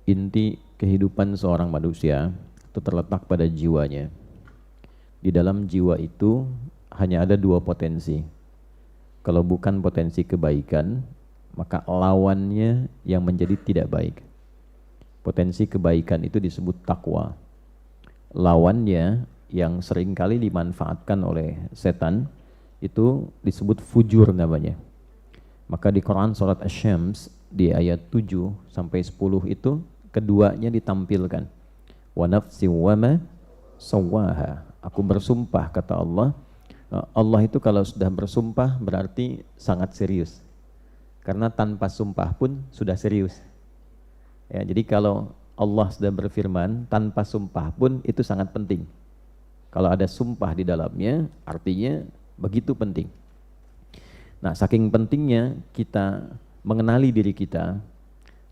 inti kehidupan seorang manusia itu terletak pada jiwanya. Di dalam jiwa itu hanya ada dua potensi. Kalau bukan potensi kebaikan, maka lawannya yang menjadi tidak baik. Potensi kebaikan itu disebut takwa. Lawannya yang seringkali dimanfaatkan oleh setan itu disebut fujur namanya. Maka di Quran surat Asy-Syams di ayat 7 sampai 10 itu keduanya ditampilkan. Wa nafsi wa ma sawwaha. Aku bersumpah, kata Allah. Allah itu kalau sudah bersumpah berarti sangat serius. Karena tanpa sumpah pun sudah serius. Ya, jadi kalau Allah sudah berfirman tanpa sumpah pun itu sangat penting. Kalau ada sumpah di dalamnya artinya begitu penting. Nah, saking pentingnya kita mengenali diri kita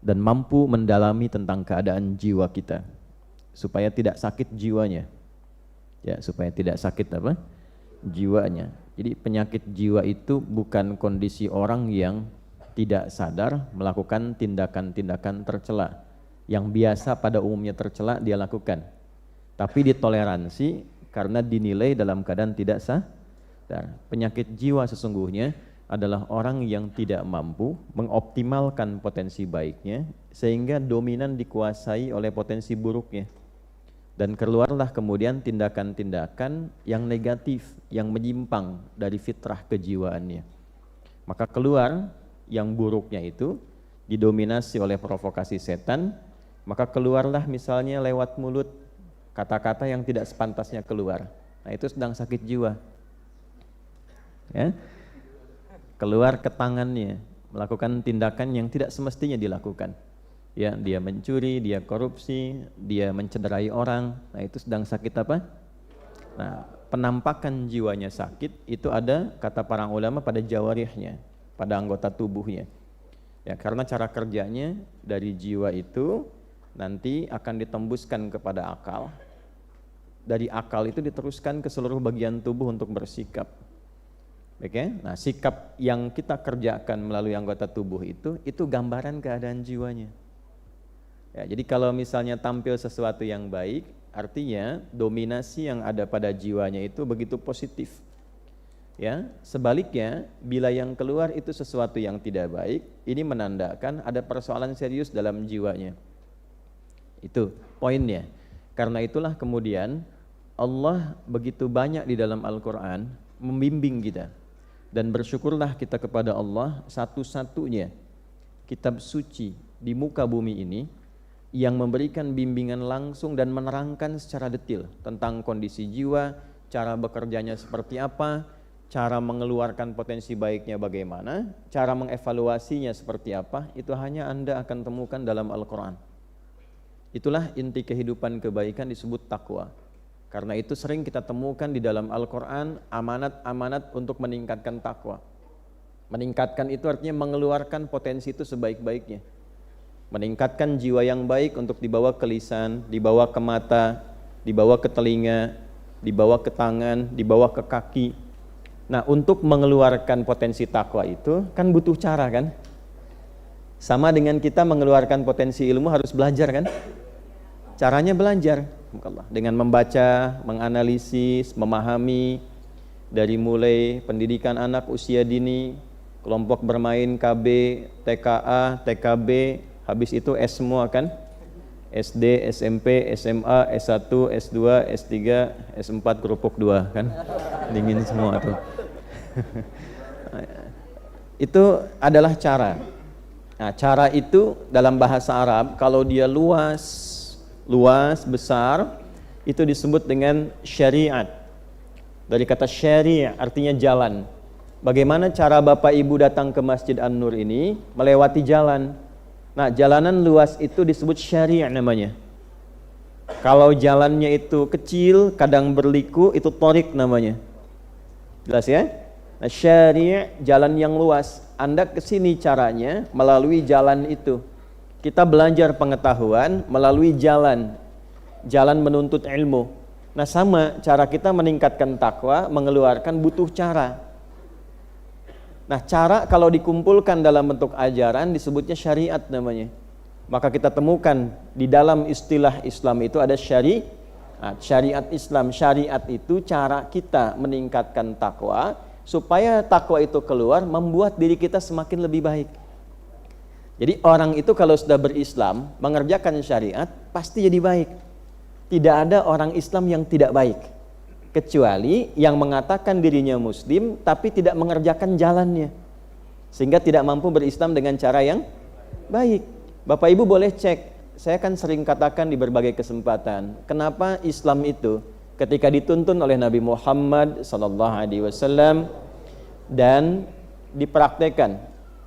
dan mampu mendalami tentang keadaan jiwa kita supaya tidak sakit jiwanya. Ya, supaya tidak sakit apa? Jiwanya. Jadi penyakit jiwa itu bukan kondisi orang yang tidak sadar melakukan tindakan-tindakan tercela yang biasa pada umumnya tercela dia lakukan, tapi ditoleransi karena dinilai dalam keadaan tidak sadar. Penyakit jiwa sesungguhnya adalah orang yang tidak mampu mengoptimalkan potensi baiknya sehingga dominan dikuasai oleh potensi buruknya, dan keluarlah kemudian tindakan-tindakan yang negatif yang menyimpang dari fitrah kejiwaannya. Maka keluar yang buruknya itu didominasi oleh provokasi setan, maka keluarlah misalnya lewat mulut kata-kata yang tidak sepantasnya keluar. Nah, itu sedang sakit jiwa. Ya. Keluar ke tangannya, melakukan tindakan yang tidak semestinya dilakukan. Ya, dia mencuri, dia korupsi, dia mencederai orang. Nah, itu sedang sakit apa? Nah, penampakan jiwanya sakit itu ada, kata para ulama, pada jawarihnya, pada anggota tubuhnya. Ya, karena cara kerjanya dari jiwa itu nanti akan ditembuskan kepada akal. Dari akal itu diteruskan ke seluruh bagian tubuh untuk bersikap. Oke? Nah, sikap yang kita kerjakan melalui anggota tubuh itu gambaran keadaan jiwanya. Ya, jadi kalau misalnya tampil sesuatu yang baik, artinya dominasi yang ada pada jiwanya itu begitu positif. Ya, sebaliknya bila yang keluar itu sesuatu yang tidak baik, ini menandakan ada persoalan serius dalam jiwanya. Itu poinnya. Karena itulah kemudian Allah begitu banyak di dalam Al-Quran membimbing kita. Dan bersyukurlah kita kepada Allah, satu-satunya kitab suci di muka bumi ini yang memberikan bimbingan langsung dan menerangkan secara detail tentang kondisi jiwa, cara bekerjanya seperti apa, cara mengeluarkan potensi baiknya bagaimana, cara mengevaluasinya seperti apa, itu hanya Anda akan temukan dalam Al-Quran. Itulah inti kehidupan kebaikan disebut takwa. Karena itu sering kita temukan di dalam Al-Quran amanat-amanat untuk meningkatkan takwa. Meningkatkan itu artinya mengeluarkan potensi itu sebaik-baiknya. Meningkatkan jiwa yang baik untuk dibawa ke lisan, dibawa ke mata, dibawa ke telinga, dibawa ke tangan, dibawa ke kaki. Nah, untuk mengeluarkan potensi takwa itu kan butuh cara kan? Sama dengan kita mengeluarkan potensi ilmu harus belajar kan? Caranya belajar dengan membaca, menganalisis, memahami dari mulai pendidikan anak usia dini, kelompok bermain KB, TKA, TKB, habis itu S semua kan? SD, SMP, SMA, S1, S2, S3, S4, kerupuk 2 kan? Dingin semua tuh. Itu adalah cara. Nah, cara itu dalam bahasa Arab kalau dia luas, besar, itu disebut dengan syariat. Dari kata syari' artinya jalan. Bagaimana cara Bapak Ibu datang ke Masjid An-Nur ini? Melewati jalan. Nah, jalanan luas itu disebut syari' namanya. Kalau jalannya itu kecil, kadang berliku, itu thoriq namanya. Jelas ya? Nah, syari' jalan yang luas. Anda kesini caranya melalui jalan itu. Kita belajar pengetahuan melalui jalan menuntut ilmu. Nah, sama cara kita meningkatkan takwa, mengeluarkan butuh cara. Nah, cara kalau dikumpulkan dalam bentuk ajaran disebutnya syariat namanya. Maka kita temukan di dalam istilah Islam itu ada syariat. Syariat Islam, syariat itu cara kita meningkatkan takwa supaya takwa itu keluar membuat diri kita semakin lebih baik. Jadi orang itu kalau sudah berislam, mengerjakan syariat pasti jadi baik. Tidak ada orang Islam yang tidak baik, kecuali yang mengatakan dirinya muslim tapi tidak mengerjakan jalannya, sehingga tidak mampu berislam dengan cara yang baik. Bapak Ibu boleh cek, saya kan sering katakan di berbagai kesempatan, kenapa Islam itu ketika dituntun oleh Nabi Muhammad SAW dan dipraktekkan,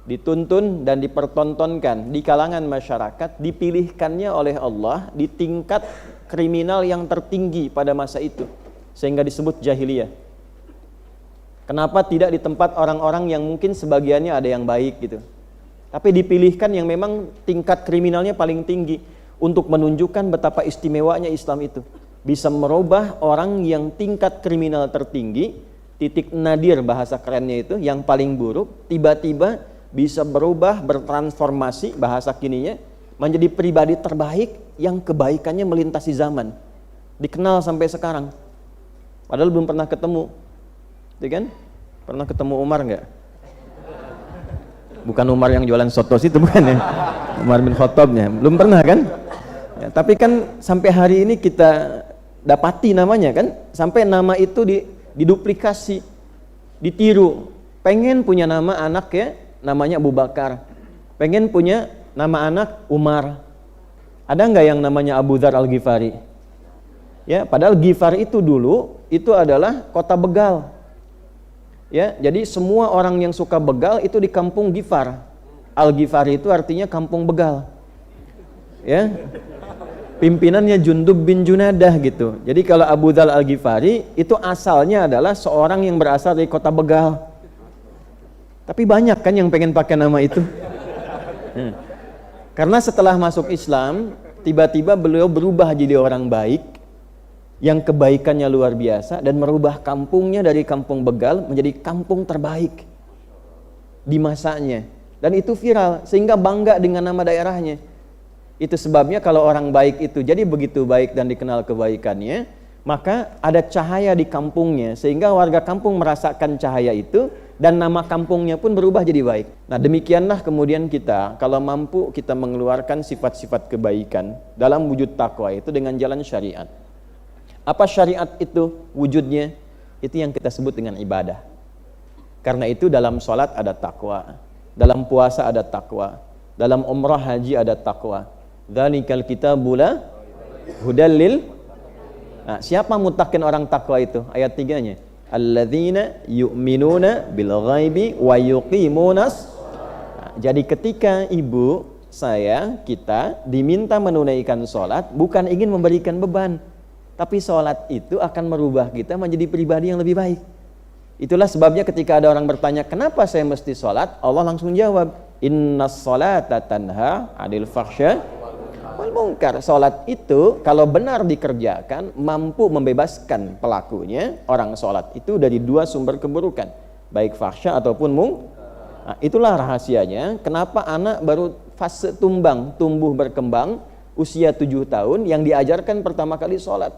dituntun dan dipertontonkan di kalangan masyarakat, dipilihkannya oleh Allah di tingkat kriminal yang tertinggi pada masa itu, sehingga disebut jahiliyah. Kenapa tidak di tempat orang-orang yang mungkin sebagiannya ada yang baik gitu, tapi dipilihkan yang memang tingkat kriminalnya paling tinggi untuk menunjukkan betapa istimewanya Islam itu. Bisa merubah orang yang tingkat kriminal tertinggi, titik nadir bahasa kerennya itu, yang paling buruk, tiba-tiba bisa berubah, bertransformasi bahasa kininya, menjadi pribadi terbaik yang kebaikannya melintasi zaman. Dikenal sampai sekarang. Padahal belum pernah ketemu. Ya kan? Pernah ketemu Umar enggak? Bukan Umar yang jualan soto itu bukan ya. Umar bin Khattabnya, belum pernah kan? Ya, tapi kan sampai hari ini kita dapati namanya kan, sampai nama itu diduplikasi, ditiru. Pengen punya nama anak ya, namanya Abu Bakar. Pengen punya nama anak Umar. Ada nggak yang namanya Abu Dzar Al-Ghifari? Ya, padahal Ghifar itu dulu itu adalah kota begal. Ya, jadi semua orang yang suka begal itu di kampung Ghifar. Al-Ghifari itu artinya kampung begal. Ya. Pimpinannya Jundub bin Junadah gitu. Jadi kalau Abu Dzar Al-Ghifari itu asalnya adalah seorang yang berasal dari kota begal. Tapi banyak kan yang pengen pakai nama itu. Karena setelah masuk Islam, tiba-tiba beliau berubah jadi orang baik, yang kebaikannya luar biasa, dan merubah kampungnya dari kampung begal menjadi kampung terbaik di masanya. Dan itu viral, sehingga bangga dengan nama daerahnya. Itu sebabnya kalau orang baik itu jadi begitu baik dan dikenal kebaikannya, maka ada cahaya di kampungnya, sehingga warga kampung merasakan cahaya itu, dan nama kampungnya pun berubah jadi baik. Nah demikianlah kemudian kita, kalau mampu kita mengeluarkan sifat-sifat kebaikan dalam wujud takwa itu dengan jalan syariat. Apa syariat itu wujudnya? Itu yang kita sebut dengan ibadah. Karena itu dalam sholat ada takwa, dalam puasa ada takwa, dalam umrah haji ada takwa. Dzalikal kitabu la hudal lil. Nah, siapa mutakin orang takwa itu? Ayat 3-nya. Alladzina yu'minuna bil ghaibi wa yuqimunas. Nah, jadi ketika ibu, saya, kita diminta menunaikan sholat, bukan ingin memberikan beban, tapi sholat itu akan merubah kita menjadi pribadi yang lebih baik. Itulah sebabnya ketika ada orang bertanya, kenapa saya mesti sholat? Allah langsung jawab, innas sholata tanha 'anil fahsya wal munkar. Sholat itu kalau benar dikerjakan mampu membebaskan pelakunya, orang sholat itu, dari dua sumber keburukan, baik fahsya ataupun munkar. Nah, itulah rahasianya kenapa anak baru fase tumbuh berkembang usia 7 tahun yang diajarkan pertama kali sholat.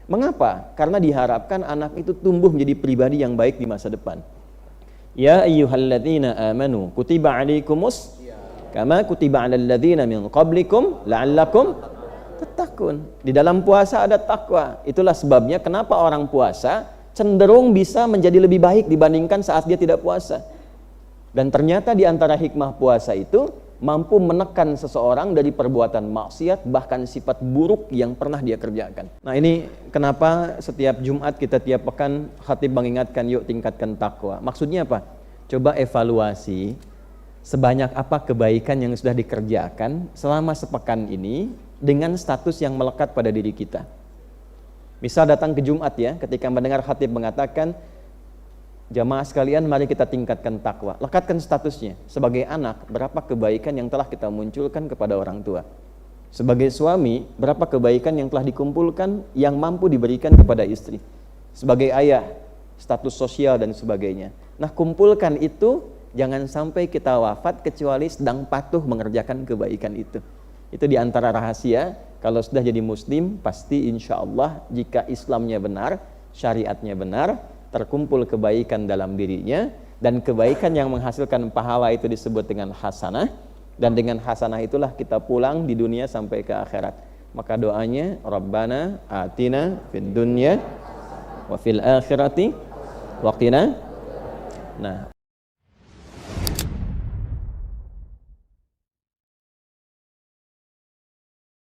Mengapa? Karena diharapkan anak itu tumbuh menjadi pribadi yang baik di masa depan. Ya ayyuhalladzina amanu kutiba alaikumus kama kutiba alal ladzina min qablikum la'allakum tattaqun. Di dalam puasa ada takwa. Itulah sebabnya kenapa orang puasa cenderung bisa menjadi lebih baik dibandingkan saat dia tidak puasa. Dan ternyata di antara hikmah puasa itu mampu menekan seseorang dari perbuatan maksiat, bahkan sifat buruk yang pernah dia kerjakan. Nah ini kenapa setiap Jumat kita tiap pekan khatib mengingatkan yuk tingkatkan takwa. Maksudnya apa? Coba evaluasi sebanyak apa kebaikan yang sudah dikerjakan selama sepekan ini dengan status yang melekat pada diri kita. Misal datang ke Jumat ya, ketika mendengar khatib mengatakan, jamaah sekalian mari kita tingkatkan takwa. Lekatkan statusnya. Sebagai anak, berapa kebaikan yang telah kita munculkan kepada orang tua. Sebagai suami, berapa kebaikan yang telah dikumpulkan yang mampu diberikan kepada istri. Sebagai ayah, status sosial dan sebagainya. Nah kumpulkan itu, jangan sampai kita wafat kecuali sedang patuh mengerjakan kebaikan itu. Itu diantara rahasia. Kalau sudah jadi muslim, pasti insya Allah jika Islamnya benar, syariatnya benar, terkumpul kebaikan dalam dirinya, dan kebaikan yang menghasilkan pahala itu disebut dengan hasanah, dan dengan hasanah itulah kita pulang di dunia sampai ke akhirat. Maka doanya, Rabbana atina fid dunya wa fil akhirati wa qina. Nah,